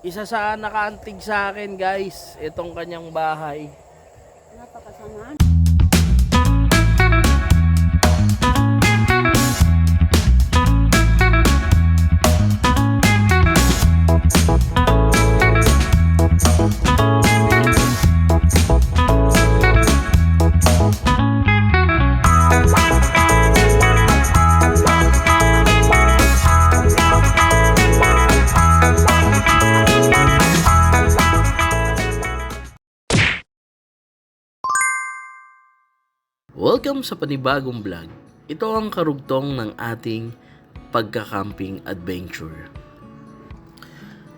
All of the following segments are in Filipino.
isa sa nakaantig sa akin guys, itong kanyang bahay. Napakasamaan. Welcome sa panibagong vlog. Ito ang karugtong ng ating pagka-camping adventure.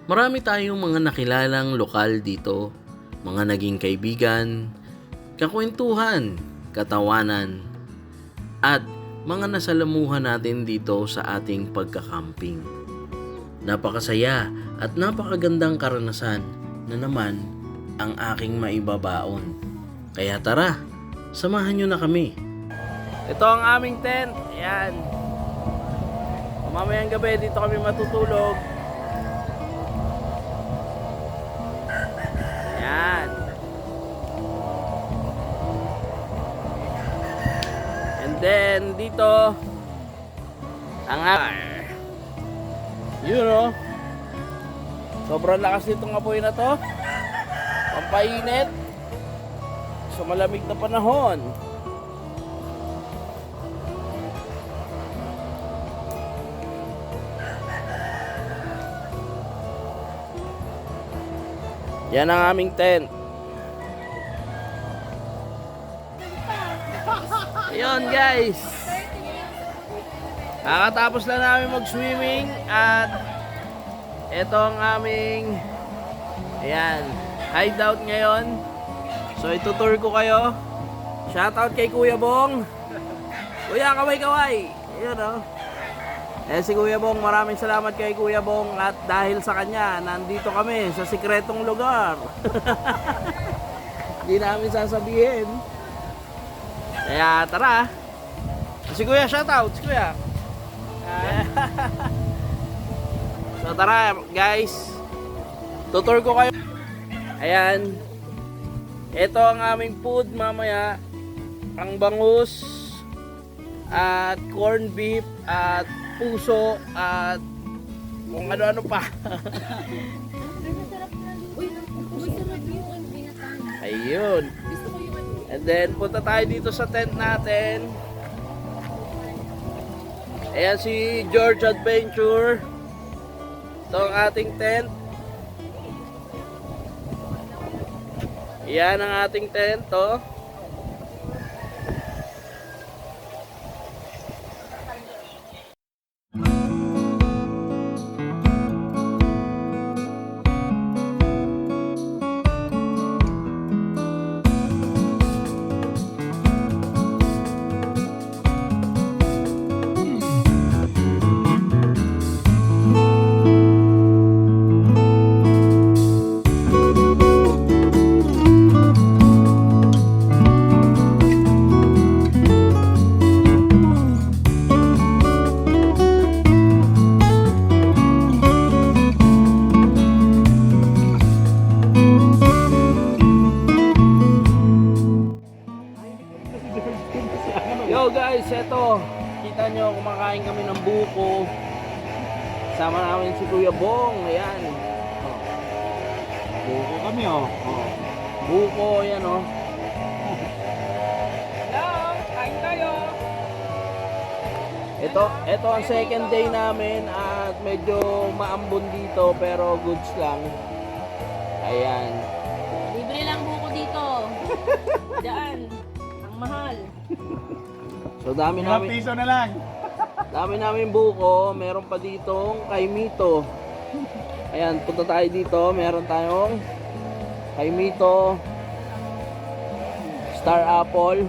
Marami tayong mga nakilalang lokal dito, mga naging kaibigan, kakwentuhan, katawanan, at mga nasalamuhan natin dito sa ating pagka-camping. Napakasaya at napakagandang karanasan na naman ang aking maibabaon. Kaya tara, samahan nyo na kami. Ito ang aming tent. Ayan. Mamayang gabi dito kami matutulog. Ayan. And then dito ang yun o. Sobrang lakas nitong apoy na to. Pampainit sa malamig na panahon. Yan ang aming tent. Ayun guys, kakatapos na namin mag-swimming at ito ang aming hideout ngayon. So itutour ko kayo. Shoutout kay Kuya Bong. Kuya, kaway-kaway. Ayun o. Si Kuya Bong, maraming salamat kay Kuya Bong. At dahil sa kanya, nandito kami sa sikretong lugar. Hindi namin sasabihin. Kaya tara. Si Kuya, shoutout. Si Kuya. So tara guys. Tutour ko kayo. Ayan. Ito ang aming food mamaya, ang bangus at corned beef at puso at kung ano-ano pa. Ayun. And then punta tayo dito sa tent natin. Ayan si George Adventure. Ito ang ating tent. Yan ang ating tent, oh. Yo guys, eto, kita nyo kumakain kami ng buko. Sama namin si Kuya Bong. Ayan. Buko kami oh. Buko, ayan oh. Hello, kain tayo. Ito ang second day namin at medyo maambon dito pero goods lang. Ayan. Libre lang buko dito. Diyan. Ang mahal. So dami Ilang namin, piso na lang. dami namin buko. Meron pa ditong kaimito. Ayan, punta tayo dito. Meron tayong kaimito, star apple.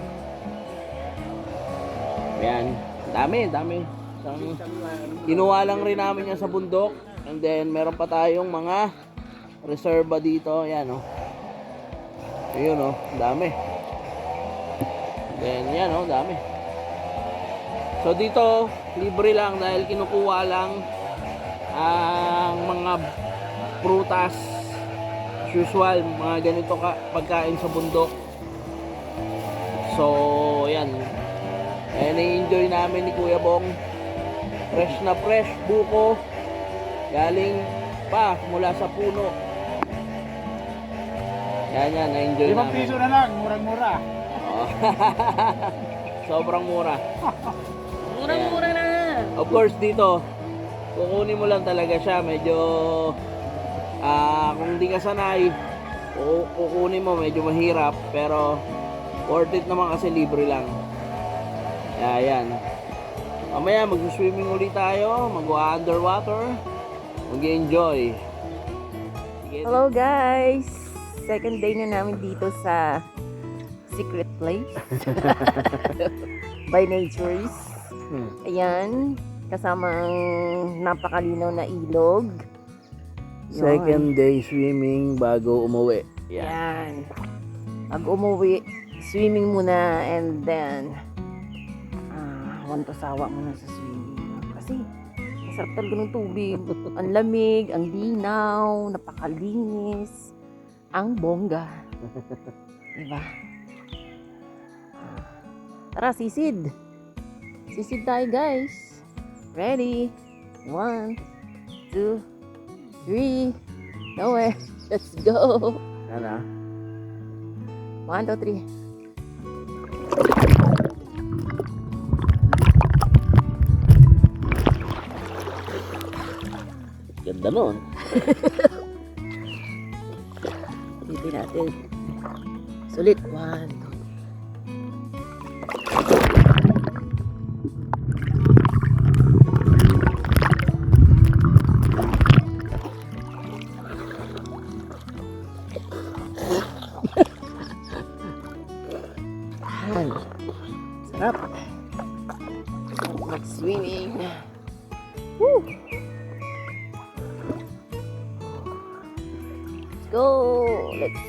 Ayan, dami. Kinuha lang rin namin yan sa bundok. And then meron pa tayong mga reserva dito. Ayan oh. Ayun oh, dami. Then yan oh, dami. So dito, libre lang dahil kinukuha lang ang mga prutas. As usual, mga ganito pagkain sa bundok. So, yan. Ayan, na-enjoy namin ni Kuya Bong. Fresh na fresh, buko. Galing pa mula sa puno. Yan, na-enjoy 5 namin. piso na lang, murang-mura. Oh. Sobrang mura. Murang-mura na. Of course, dito, kukunin mo lang talaga siya. Medyo, kung di ka sanay, kukunin mo, medyo mahirap. Pero, worth it naman kasi libre lang. Ayan. Mamaya, mag-swimming ulit tayo. Mag-underwater. Mag-enjoy. Hello guys! Second day na namin dito sa secret place by Natures. Ayan, kasamang napakalinaw na ilog. Yun. Second day swimming bago umuwi. Ayan. Pag umuwi, swimming muna and then wantosawa muna sa swimming. Kasi masarap talaga ng tubig. Ang lamig, ang linaw, napakalinis, ang bongga. Diba? Tara, sisid. Sisid tayo, guys. Ready? 1, 2, 3. Nowhere. Let's go. Ano? 1, 2, 3. Ganda nun. Hindi natin. Sulit. 1, 2. Ayan. Sarap. Mag-swimming. Woo! Let's go! Let's...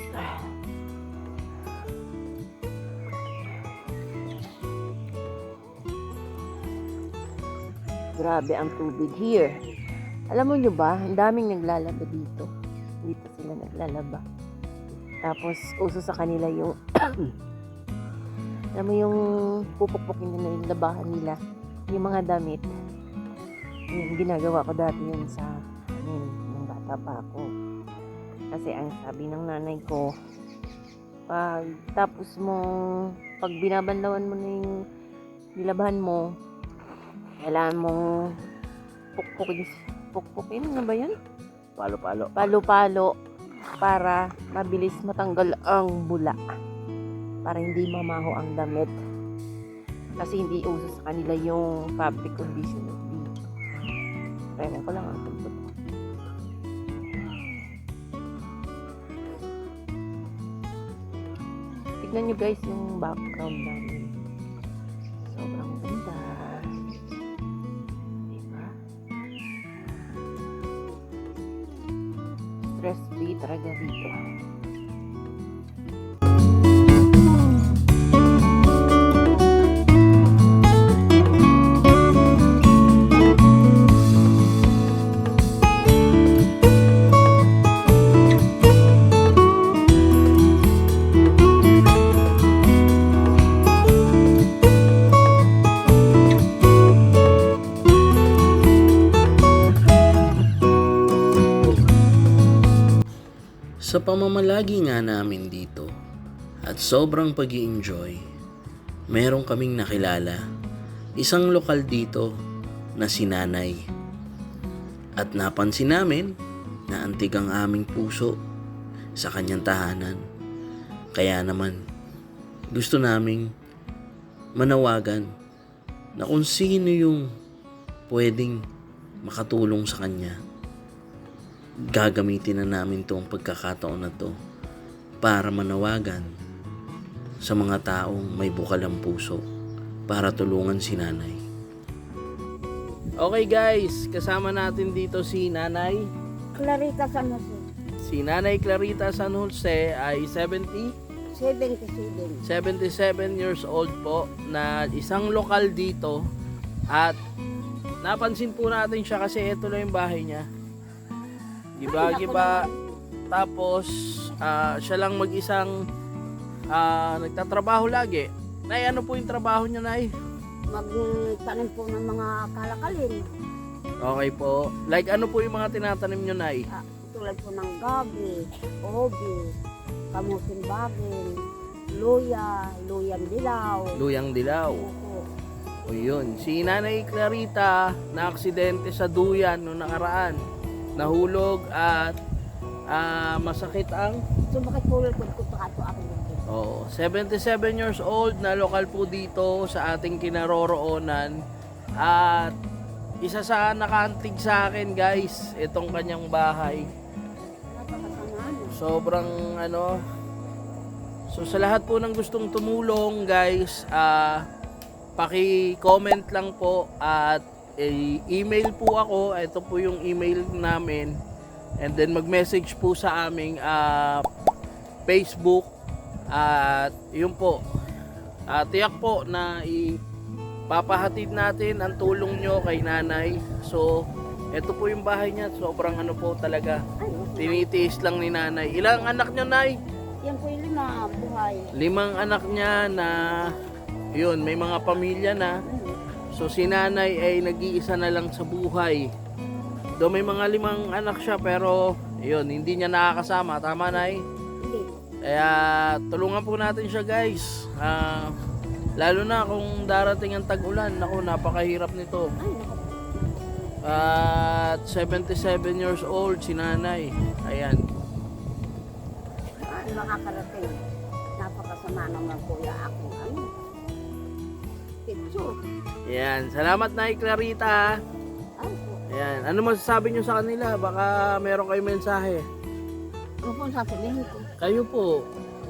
Grabe ang tubig here. Alam mo nyo ba, ang daming naglalaba dito. Dito sila naglalaba. Tapos, uso sa kanila yung alam mo yung pupukpukin nila yung labahan nila. Yung mga damit. Yung ginagawa ko dati yun sa amin, nung bata pa ako. Kasi ang sabi ng nanay ko, pag tapos mo, pag binabanlawan mo na yung nilabahan mo, kailangan mong pukpukin na ba yan? Palo-palo. Palo-palo para mabilis matanggal ang bula. Para hindi mamaho ang damit. Kasi hindi uso sa kanila yung fabric conditioner dito. Ewan ko lang ang tugtog. Tignan nyo guys yung background namin. Sobrang ganda. Diba? Stress free talaga dito. Sa pamamalagi nga namin dito at sobrang pag-i-enjoy, meron kaming nakilala, isang lokal dito na si Nanay. At napansin namin na antig ang aming puso sa kanyang tahanan. Kaya naman, gusto naming manawagan na kung sino yung pwedeng makatulong sa kanya. Gagamitin na namin tong pagkakataon na to para manawagan sa mga taong may bukal ang puso para tulungan si Nanay. Okay guys, kasama natin dito si Nanay. Clarita San Jose. Si Nanay Clarita San Jose ay 77 years old po na isang lokal dito at napansin po natin siya kasi ito lang yung bahay niya. Giba-giba. Tapos, siya lang mag-isang nagtatrabaho lagi. Nay, ano po yung trabaho niyo, Nay? Magtanim po ng mga kalakalin. Okay po. Like, ano po yung mga tinatanim niyo, Nay? Tulad po ng gabi, obi, kamuting bagin, luya, luyang dilaw. Luyang dilaw. Opo. O yun. Si Nanay Clarita, na aksidente sa duyan noong nakaraan. Nahulog at masakit ang Sumakit po ulit ko pa ito ako dito. 77 years old na lokal po dito sa ating kinaroroonan. At isa sa nakaantig sa akin, guys, itong kanyang bahay. Napakasama. Sobrang ano. So sa lahat po ng gustong tumulong, guys, paki-comment lang po at email po ako. Ito po yung email namin. And then mag-message po sa aming Facebook. At yun po. Tiyak po na ipapahatid natin ang tulong nyo kay nanay. So, ito po yung bahay niya. Sobrang ano po talaga. Tinitiis lang ni nanay. Ilang anak nyo, Nay? Yan po yung 5 buhay. 5 anak niya na yun, may mga pamilya na. So si nanay ay nag-iisa na lang sa buhay. Do may mga 5 anak siya pero yun, hindi niya nakakasama. Tama, Nay? Hindi. Kaya tulungan po natin siya, guys. Lalo na kung darating ang tag-ulan. Naku, napakahirap nito. Ay, naku. At 77 years old si nanay. Ayan. Makakarating. Napakasama naman po yung aking picture. Ayan. Salamat, Nay Clarita. Ay po. Ayan. Ano masasabi nyo sa kanila? Baka meron kayong mensahe. Ano po ang sasabihin ko? Kayo po.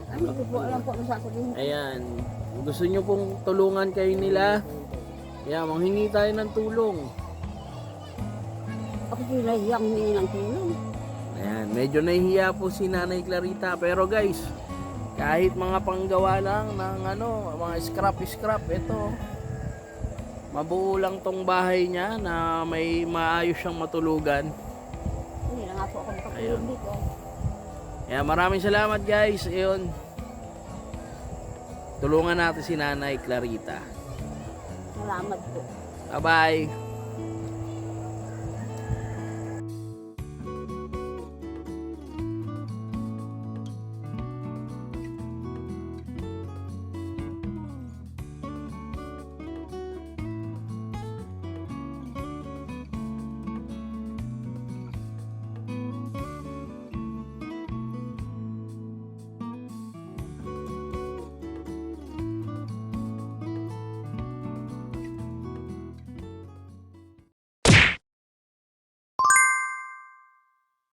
Ay, hindi ko po alam po ang sasabihin ko. Ayan. Gusto nyo pong tulungan kayo nila. Ayan. Manghingi tayo ng tulong. Ako po nahihiyang humingi ng tulong. Ayan. Medyo nahihiya po si Nanay Clarita. Pero guys, kahit mga panggawa lang ng mga scrap, ito. Mabuo lang tong bahay niya na may maayos siyang matulugan. Hindi na nga po ako Ayun. makatulog dito. Kaya maraming salamat, guys. Ayun. Tulungan natin si Nanay Clarita. Salamat po. Bye-bye.